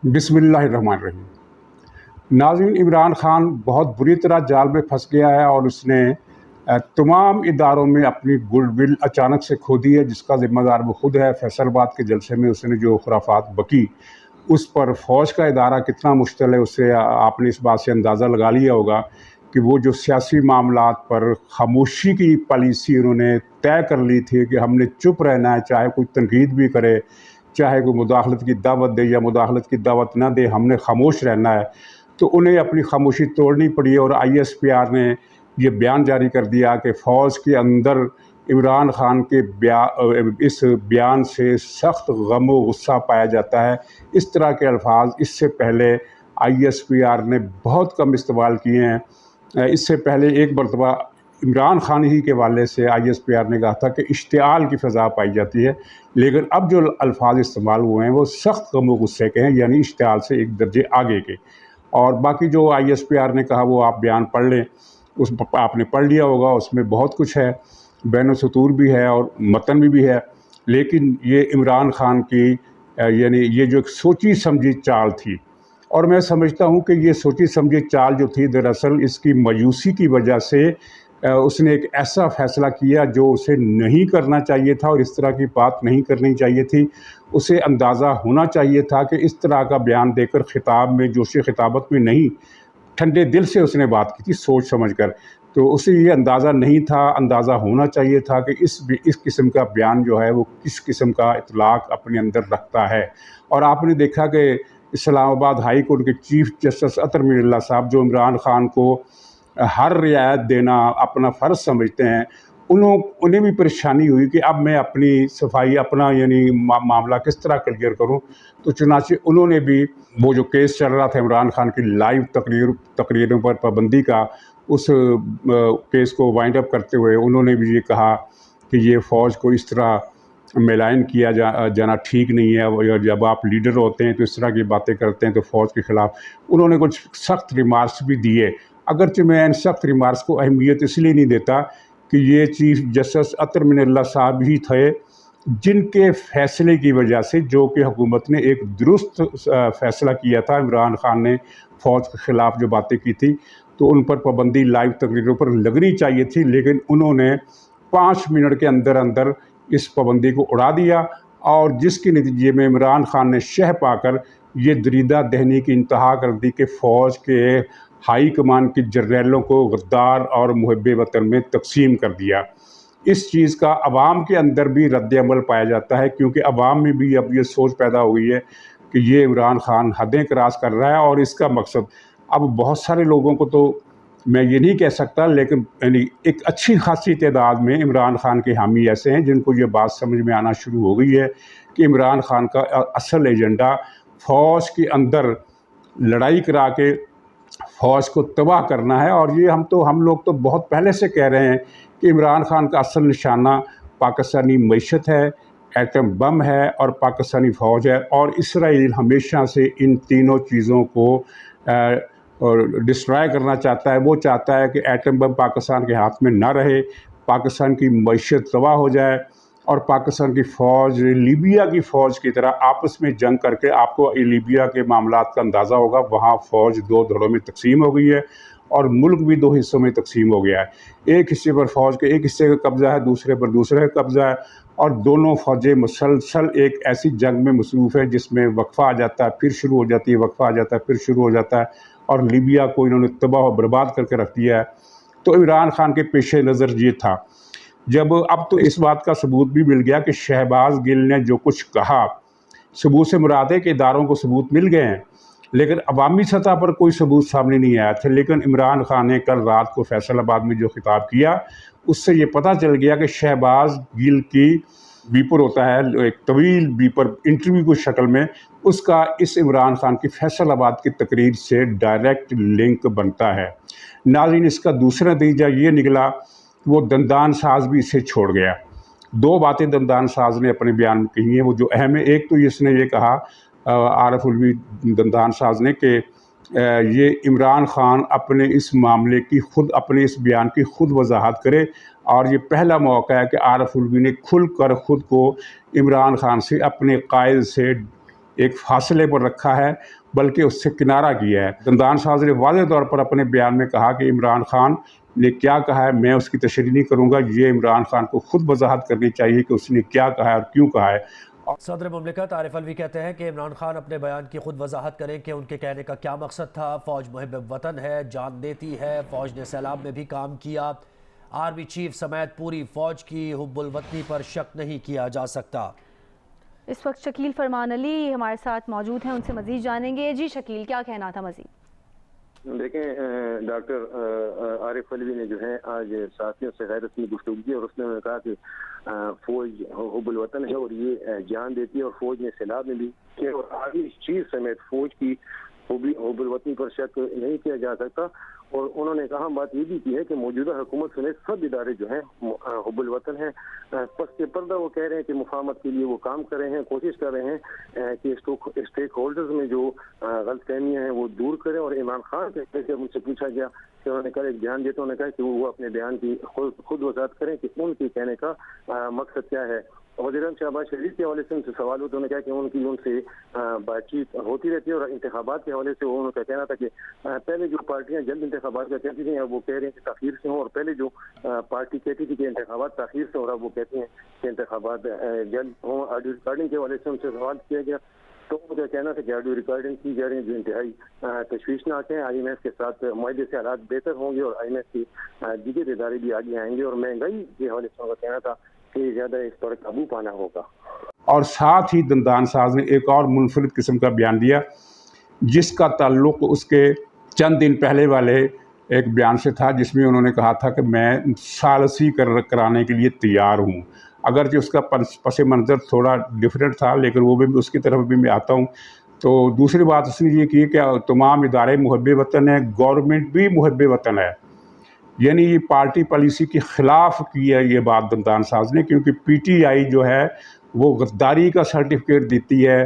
بسم اللہ الرحمن الرحیم۔ ناظرین، عمران خان بہت بری طرح جال میں پھنس گیا ہے اور اس نے تمام اداروں میں اپنی گڈ ول اچانک سے کھو دی ہے، جس کا ذمہ دار وہ خود ہے۔ فیصل آباد کے جلسے میں اس نے جو خرافات بکی، اس پر فوج کا ادارہ کتنا مشتعل ہے، اس سے آپ نے اس بات سے اندازہ لگا لیا ہوگا کہ وہ جو سیاسی معاملات پر خاموشی کی پالیسی انہوں نے طے کر لی تھی کہ ہم نے چپ رہنا ہے، چاہے کوئی تنقید بھی کرے، چاہے کوئی مداخلت کی دعوت دے یا مداخلت کی دعوت نہ دے، ہم نے خاموش رہنا ہے، تو انہیں اپنی خاموشی توڑنی پڑی اور ISPR نے یہ بیان جاری کر دیا کہ فوج کے اندر عمران خان کے اس بیان سے سخت غم و غصہ پایا جاتا ہے۔ اس طرح کے الفاظ اس سے پہلے ISPR نے بہت کم استعمال کیے ہیں۔ اس سے پہلے ایک مرتبہ عمران خان ہی کے والے سے ISPR نے کہا تھا کہ اشتعال کی فضا پائی جاتی ہے، لیکن اب جو الفاظ استعمال ہوئے ہیں وہ سخت غم و غصے کے ہیں، یعنی اشتعال سے ایک درجے آگے کے۔ اور باقی جو ISPR نے کہا وہ آپ بیان پڑھ لیں، اس آپ نے پڑھ لیا ہوگا، اس میں بہت کچھ ہے، بین السطور بھی ہے اور متن بھی ہے، لیکن یہ عمران خان کی یعنی یہ جو ایک سوچی سمجھی چال تھی، اور میں سمجھتا ہوں کہ یہ سوچی سمجھی چال جو تھی دراصل اس کی مایوسی کی وجہ سے اس نے ایک ایسا فیصلہ کیا جو اسے نہیں کرنا چاہیے تھا اور اس طرح کی بات نہیں کرنی چاہیے تھی۔ اسے اندازہ ہونا چاہیے تھا کہ اس طرح کا بیان دے کر خطاب میں جوش خطابت میں نہیں، ٹھنڈے دل سے اس نے بات کی تھی، سوچ سمجھ کر، تو اسے یہ اندازہ نہیں تھا، اندازہ ہونا چاہیے تھا کہ اس قسم کا بیان جو ہے وہ کس قسم کا اطلاق اپنے اندر رکھتا ہے۔ اور آپ نے دیکھا کہ اسلام آباد ہائی کورٹ کے چیف جسٹس عطر مین اللہ صاحب، جو عمران خان کو ہر رعایت دینا اپنا فرض سمجھتے ہیں، انہیں بھی پریشانی ہوئی کہ اب میں اپنی صفائی اپنا یعنی معاملہ کس طرح کلیئر کروں، تو چنانچہ انہوں نے بھی وہ جو کیس چل رہا تھا عمران خان کی لائیو تقریروں پر پابندی کا، اس کیس کو وائنڈ اپ کرتے ہوئے انہوں نے بھی یہ کہا کہ یہ فوج کو اس طرح ملائن کیا جانا ٹھیک نہیں ہے، جب آپ لیڈر ہوتے ہیں تو اس طرح کی باتیں کرتے ہیں تو فوج کے خلاف انہوں نے کچھ سخت ریمارکس بھی دیے۔ اگرچہ میں ان سخت ریمارکس کو اہمیت اس لیے نہیں دیتا کہ یہ چیف جسٹس عطر مین اللہ صاحب ہی تھے جن کے فیصلے کی وجہ سے، جو کہ حکومت نے ایک درست فیصلہ کیا تھا، عمران خان نے فوج کے خلاف جو باتیں کی تھی تو ان پر پابندی لائیو تقریروں پر لگنی چاہیے تھی، لیکن انہوں نے 5 منٹ کے اندر اندر اس پابندی کو اڑا دیا، اور جس کے نتیجے میں عمران خان نے شہ پا کر یہ دریدہ دہنی کی انتہا کر دی کہ فوج کے ہائی کمان کے جرنیلوں کو غدار اور محب وطن میں تقسیم کر دیا۔ اس چیز کا عوام کے اندر بھی رد عمل پایا جاتا ہے، کیونکہ عوام میں بھی اب یہ سوچ پیدا ہوئی ہے کہ یہ عمران خان حدیں کراس کر رہا ہے، اور اس کا مقصد اب بہت سارے لوگوں کو تو میں یہ نہیں کہہ سکتا، لیکن یعنی ایک اچھی خاصی تعداد میں عمران خان کے حامی ایسے ہیں جن کو یہ بات سمجھ میں آنا شروع ہو گئی ہے کہ عمران خان کا اصل ایجنڈا فوج کے اندر لڑائی کرا کے فوج کو تباہ کرنا ہے۔ اور یہ ہم لوگ تو بہت پہلے سے کہہ رہے ہیں کہ عمران خان کا اصل نشانہ پاکستانی معیشت ہے، ایٹم بم ہے اور پاکستانی فوج ہے، اور اسرائیل ہمیشہ سے ان تینوں چیزوں کو ڈسٹرائے کرنا چاہتا ہے۔ وہ چاہتا ہے کہ ایٹم بم پاکستان کے ہاتھ میں نہ رہے، پاکستان کی معیشت تباہ ہو جائے، اور پاکستان کی فوج لیبیا کی فوج کی طرح آپس میں جنگ کر کے، آپ کو لیبیا کے معاملات کا اندازہ ہوگا، وہاں فوج 2 دھڑوں میں تقسیم ہو گئی ہے اور ملک بھی 2 حصوں میں تقسیم ہو گیا ہے۔ ایک حصے پر فوج کے ایک حصے کا قبضہ ہے، دوسرے پر دوسرے کا قبضہ ہے، اور دونوں فوجیں مسلسل ایک ایسی جنگ میں مصروف ہے جس میں وقفہ آ جاتا ہے، پھر شروع ہو جاتی ہے، وقفہ آ جاتا ہے، پھر شروع ہو جاتا ہے، اور لیبیا کو انہوں نے تباہ و برباد کر کے رکھ دیا ہے۔ تو عمران خان کے پیش نظر یہ تھا، جب اب تو اس بات کا ثبوت بھی مل گیا کہ شہباز گل نے جو کچھ کہا، ثبوت سے مراد ہے کہ اداروں کو ثبوت مل گئے ہیں، لیکن عوامی سطح پر کوئی ثبوت سامنے نہیں آیا تھا۔ لیکن عمران خان نے کل رات کو فیصل آباد میں جو خطاب کیا، اس سے یہ پتہ چل گیا کہ شہباز گل کی بیپر ہوتا ہے، ایک طویل بیپر انٹرویو کی شکل میں، اس کا اس عمران خان کی فیصل آباد کی تقریر سے ڈائریکٹ لنک بنتا ہے۔ ناظرین، اس کا دوسرا نتیجہ یہ نکلا کہ وہ دندان ساز بھی اسے چھوڑ گیا۔ 2 باتیں دندان ساز نے اپنے بیان میں کہی ہیں، وہ جو اہم ہے، ایک تو اس نے یہ کہا عارف الوی دندان ساز نے کہ یہ عمران خان اپنے اس معاملے کی اپنے اس بیان کی خود وضاحت کرے، اور یہ پہلا موقع ہے کہ عارف الوی نے کھل کر خود کو عمران خان سے، اپنے قائد سے ایک فاصلے پر رکھا ہے بلکہ اس سے کنارہ کیا ہے۔ دندان ساز نے واضح طور پر اپنے بیان میں کہا کہ عمران خان نے کیا کہا ہے میں اس کی تشریح نہیں کروں گا، یہ عمران خان کو خود وضاحت کرنی چاہیے کہ اس نے کیا کہا ہے اور کیوں کہا ہے۔ صدر مملکت عارف الوی کہتے ہیں کہ عمران خان اپنے بیان کی خود وضاحت کریں کہ ان کے کہنے کا کیا مقصد تھا۔ فوج محب وطن ہے، جان دیتی ہے، فوج نے سیلاب میں بھی کام کیا، آرمی چیف سمیت پوری فوج کی حب الوطنی پر شک نہیں کیا جا سکتا۔ اس وقت شکیل فرمان علی ہمارے ساتھ موجود ہیں، ان سے مزید جانیں گے۔ جی شکیل، کیا کہنا تھا مزید؟ دیکھیں، ڈاکٹر عارف الوی نے جو ہے آج صحافیوں سے غیر رسمی گفتگو کی اور اس نے کہا کہ فوج حب الوطن ہے اور یہ جان دیتی ہے اور فوج نے سیلاب میں بھی کیا اور آرمی چیف سمیت فوج کی حب الوطنی پر شک نہیں کیا جا سکتا۔ اور انہوں نے کہا بات یہ بھی کی ہے کہ موجودہ حکومت سمیت سب ادارے جو ہیں حب الوطن ہیں، پس کے پردہ وہ کہہ رہے ہیں کہ مفاہمت کے لیے وہ کام کر رہے ہیں، کوشش کر رہے ہیں کہ اسٹیک ہولڈرز میں جو غلط فہمیاں ہیں وہ دور کریں۔ اور عمران خان سے جب ان سے پوچھا گیا کہ انہوں نے کہا ایک بیان دیتے، انہوں نے کہا کہ وہ اپنے بیان کی خود وضاحت کریں کہ ان کے کہنے کا مقصد کیا ہے۔ وزیر اعظم شہباز شریف کے حوالے سے ان سے سوال ہوتے، انہوں نے کہا کہ ان سے بات چیت ہوتی رہتی ہے اور انتخابات کے حوالے سے انہوں کا کہنا تھا کہ پہلے جو پارٹیاں جلد انتخابات کا کہتی تھیں اب وہ کہہ رہے ہیں کہ تاخیر سے ہوں، اور پہلے جو پارٹی کہتی تھی کہ انتخابات تاخیر سے ہو رہا وہ کہتے ہیں کہ انتخابات جلد ہوں۔ آڈیو ریکارڈنگ کے حوالے سے ان سے سوال کیا گیا تو ان کا کہنا تھا کہ آڈیو ریکارڈنگ کی جا رہی ہے جو انتہائی تشویشناک ہیں، آئی ایم ایف کے ساتھ معاہدے سے حالات بہتر ہوں گے اور آئی ایم ایف کے دیگر ادارے بھی آگے آئیں گے، اور مہنگائی کے حوالے سے ان کا کہنا تھا کہ زیادہ اس پر قابو پانا ہوگا۔ اور ساتھ ہی دندان ساز نے ایک اور منفرد قسم کا بیان دیا جس کا تعلق اس کے چند دن پہلے والے ایک بیان سے تھا، جس میں انہوں نے کہا تھا کہ میں ثالثی کرانے کے لیے تیار ہوں، اگرچہ اس کا پس منظر تھوڑا ڈیفرنٹ تھا لیکن وہ بھی اس کی طرف بھی میں آتا ہوں۔ تو دوسری بات اس نے یہ کی کہ تمام ادارے محب وطن ہیں، گورنمنٹ بھی محب وطن ہے، یعنی یہ پارٹی پالیسی کے خلاف کی ہے یہ بات دندان ساز نے، کیونکہ پی ٹی آئی جو ہے وہ غداری کا سرٹیفکیٹ دیتی ہے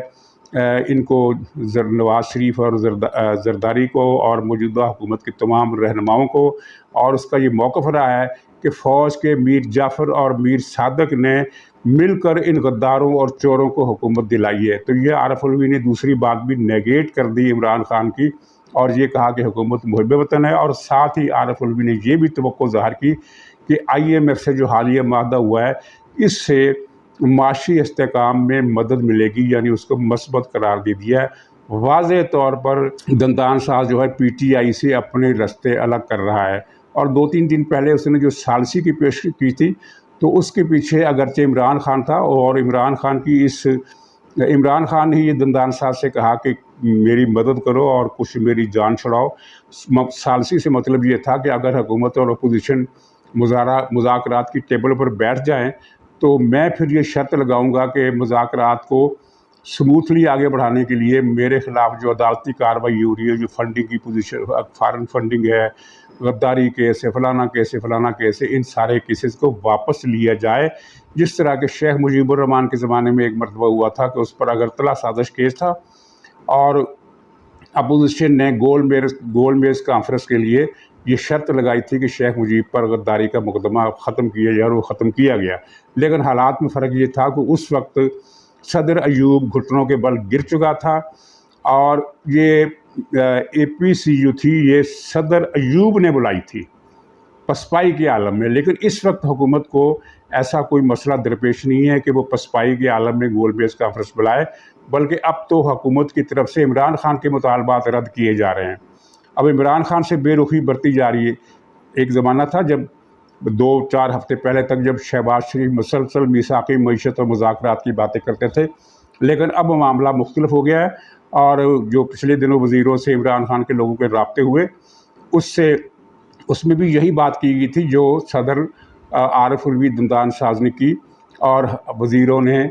ان کو، نواز شریف اور زرداری کو اور موجودہ حکومت کے تمام رہنماؤں کو، اور اس کا یہ موقف رہا ہے کہ فوج کے میر جعفر اور میر صادق نے مل کر ان غداروں اور چوروں کو حکومت دلائی ہے۔ تو یہ عارف الوی نے دوسری بات بھی نیگیٹ کر دی عمران خان کی اور یہ کہا کہ حکومت محب وطن ہے، اور ساتھ ہی عارف الوی نے یہ بھی توقع ظاہر کی کہ آئی ایم ایف سے جو حالیہ معاہدہ ہوا ہے اس سے معاشی استحکام میں مدد ملے گی، یعنی اس کو مثبت قرار دے دیا ہے۔ واضح طور پر دندان ساز جو ہے پی ٹی آئی سے اپنے رستے الگ کر رہا ہے، اور 2-3 دن پہلے اس نے جو ثالثی کی پیش کی تھی تو اس کے پیچھے اگرچہ عمران خان تھا، اور عمران خان نے یہ دندان ساز سے کہا کہ میری مدد کرو اور کچھ میری جان چھڑاؤ۔ ثالثی سے مطلب یہ تھا کہ اگر حکومت اور اپوزیشن مذاکرات کی ٹیبل پر بیٹھ جائیں تو میں پھر یہ شرط لگاؤں گا کہ مذاکرات کو سموتھلی آگے بڑھانے کے لیے میرے خلاف جو عدالتی کارروائی ہو رہی ہے، جو فنڈنگ کی پوزیشن، فارن فنڈنگ ہے، غداری کیس ہے، فلانا کیس ہے، ان سارے کیسز کو واپس لیا جائے، جس طرح کہ شیخ مجیب الرحمان کے زمانے میں ایک مرتبہ ہوا تھا کہ اس پر اگرتلا سازش کیس تھا اور اپوزیشن نے گول میز کانفرنس کے لیے یہ شرط لگائی تھی کہ شیخ مجیب پر غداری کا مقدمہ ختم کیا جائے، اور وہ ختم کیا گیا، لیکن حالات میں فرق یہ تھا کہ اس وقت صدر ایوب گھٹنوں کے بل گر چکا تھا، اور یہ اے پی سی جو تھی یہ صدر ایوب نے بلائی تھی پسپائی کے عالم میں، لیکن اس وقت حکومت کو ایسا کوئی مسئلہ درپیش نہیں ہے کہ وہ پسپائی کے عالم میں گول میز کانفرنس بلائے، بلکہ اب تو حکومت کی طرف سے عمران خان کے مطالبات رد کیے جا رہے ہیں۔ اب عمران خان سے بے رخی برتی جا رہی ہے۔ ایک زمانہ تھا جب 2-4 ہفتے پہلے تک جب شہباز شریف مسلسل میثاقی معیشت اور مذاکرات کی باتیں کرتے تھے، لیکن اب معاملہ مختلف ہو گیا ہے، اور جو پچھلے دنوں وزیروں سے عمران خان کے لوگوں کے رابطے ہوئے اس میں بھی یہی بات کی گئی تھی جو صدر عارف الوی دندان ساز نے کی، اور وزیروں نے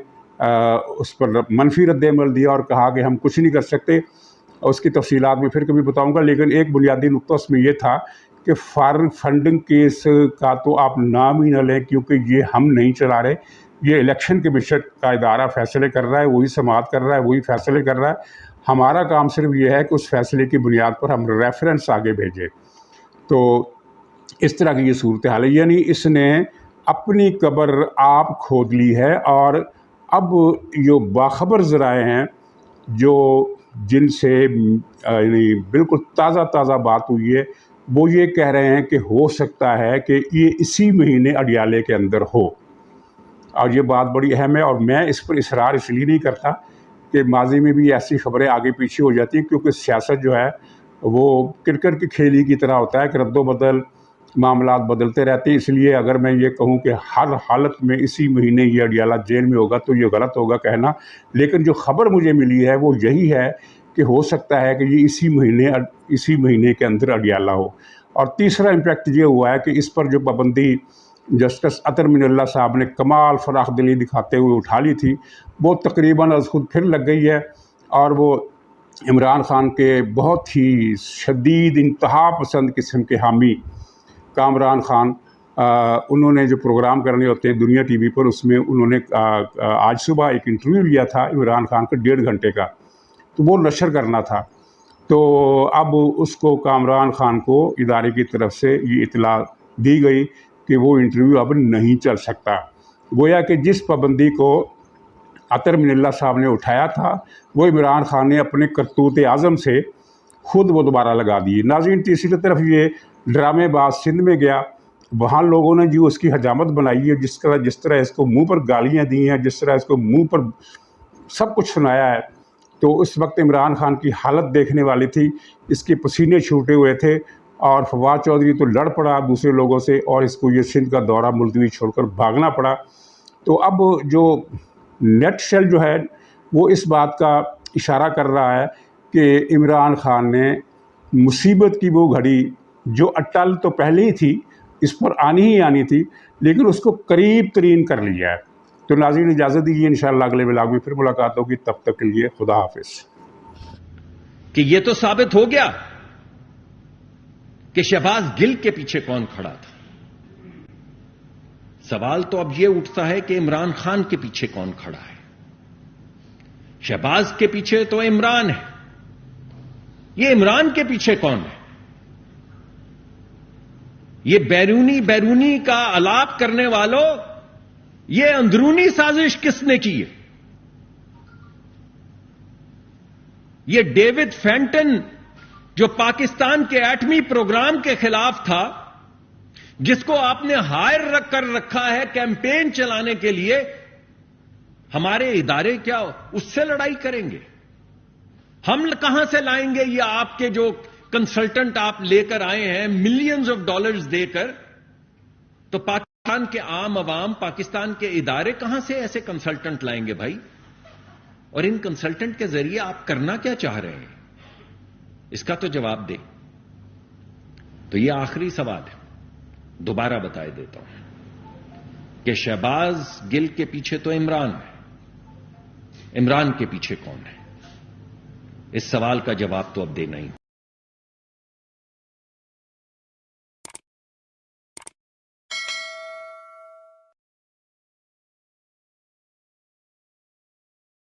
اس پر منفی رد عمل دیا اور کہا کہ ہم کچھ نہیں کر سکتے۔ اس کی تفصیلات میں پھر کبھی بتاؤں گا، لیکن ایک بنیادی نقطہ اس میں یہ تھا کہ فارن فنڈنگ کیس کا تو آپ نام ہی نہ لیں، کیونکہ یہ ہم نہیں چلا رہے، یہ الیکشن کمیشن کا ادارہ فیصلے کر رہا ہے، وہی سماعت کر رہا ہے، وہی فیصلے کر رہا ہے۔ ہمارا کام صرف یہ ہے کہ اس فیصلے کی بنیاد پر ہم ریفرنس آگے بھیجیں۔ تو اس طرح کی یہ صورتحال ہے، یعنی اس نے اپنی قبر آپ کھود لی ہے، اور اب جو باخبر ذرائع ہیں جو جن سے یعنی بالکل تازہ بات ہوئی ہے وہ یہ کہہ رہے ہیں کہ ہو سکتا ہے کہ یہ اسی مہینے اڈیالے کے اندر ہو، اور یہ بات بڑی اہم ہے۔ اور میں اس پر اصرار اس لیے نہیں کرتا کہ ماضی میں بھی ایسی خبریں آگے پیچھے ہو جاتی ہیں، کیونکہ سیاست جو ہے وہ کرکٹ کی کھیلی کی طرح ہوتا ہے کہ رد و بدل معاملات بدلتے رہتے ہیں۔ اس لیے اگر میں یہ کہوں کہ ہر حالت میں اسی مہینے یہ اڈیالہ جیل میں ہوگا تو یہ غلط ہوگا کہنا، لیکن جو خبر مجھے ملی ہے وہ یہی ہے کہ ہو سکتا ہے کہ یہ اسی مہینے کے اندر اڈیالہ ہو۔ اور تیسرا امپیکٹ یہ ہوا ہے کہ اس پر جو پابندی جسٹس عطر من اللہ صاحب نے کمال فراخ دلی دکھاتے ہوئے اٹھا لی تھی، وہ تقریباً از خود پھر لگ گئی ہے، اور وہ عمران خان کے بہت ہی شدید انتہا پسند قسم کے حامی کامران خان، انہوں نے جو پروگرام کرنے ہوتے ہیں دنیا ٹی وی پر، اس میں انہوں نے آج صبح ایک انٹرویو لیا تھا عمران خان کا 1.5 گھنٹے کا، تو وہ نشر کرنا تھا۔ تو اب اس کو کامران خان کو ادارے کی طرف سے یہ اطلاع دی گئی کہ وہ انٹرویو اب نہیں چل سکتا، گویا کہ جس پابندی کو عطر من اللہ صاحب نے اٹھایا تھا وہ عمران خان نے اپنے کرتوت عزم سے خود وہ دوبارہ لگا دی۔ ناظرین، تیسری طرف یہ ڈرامے باز سندھ میں گیا، وہاں لوگوں نے جو اس کی حجامت بنائی ہے، جس طرح اس کو منہ پر گالیاں دی ہیں، جس طرح اس کو منہ پر سب کچھ سنایا ہے، تو اس وقت عمران خان کی حالت دیکھنے والی تھی، اس کے پسینے چھوٹے ہوئے تھے، اور فواد چودھری تو لڑ پڑا دوسرے لوگوں سے، اور اس کو یہ سندھ کا دورہ ملتوی چھوڑ کر بھاگنا پڑا۔ تو اب جو نیٹ شیل جو ہے وہ اس بات کا اشارہ کر رہا ہے کہ عمران خان نے مصیبت کی وہ گھڑی جو اٹل تو پہلے ہی تھی، اس پر آنی ہی آنی تھی، لیکن اس کو قریب ترین کر لیا ہے۔ تو ناظرین اجازت دیجیے، انشاءاللہ اگلے ولاگ میں پھر ملاقات ہوگی، تب تک کے لیے خدا حافظ۔ کہ یہ تو ثابت ہو گیا کہ شہباز گل کے پیچھے کون کھڑا تھا۔ سوال تو اب یہ اٹھتا ہے کہ عمران خان کے پیچھے کون کھڑا ہے۔ شہباز کے پیچھے تو عمران ہے، یہ عمران کے پیچھے کون ہے؟ یہ بیرونی کا الاپ کرنے والوں، یہ اندرونی سازش کس نے کی ہے؟ یہ ڈیوڈ فینٹن جو پاکستان کے ایٹمی پروگرام کے خلاف تھا، جس کو آپ نے ہائر کر رکھا ہے کیمپین چلانے کے لیے، ہمارے ادارے کیا اس سے لڑائی کریں گے؟ ہم کہاں سے لائیں گے یہ آپ کے جو کنسلٹنٹ آپ لے کر آئے ہیں ملینز آف ڈالرز دے کر؟ تو پاکستان کے عام عوام، پاکستان کے ادارے کہاں سے ایسے کنسلٹنٹ لائیں گے بھائی؟ اور ان کنسلٹنٹ کے ذریعے آپ کرنا کیا چاہ رہے ہیں؟ اس کا تو جواب دیں۔ تو یہ آخری سوال ہے، دوبارہ بتائے دیتا ہوں کہ شہباز گل کے پیچھے تو عمران ہے، عمران کے پیچھے کون ہے؟ اس سوال کا جواب تو اب دینا ہی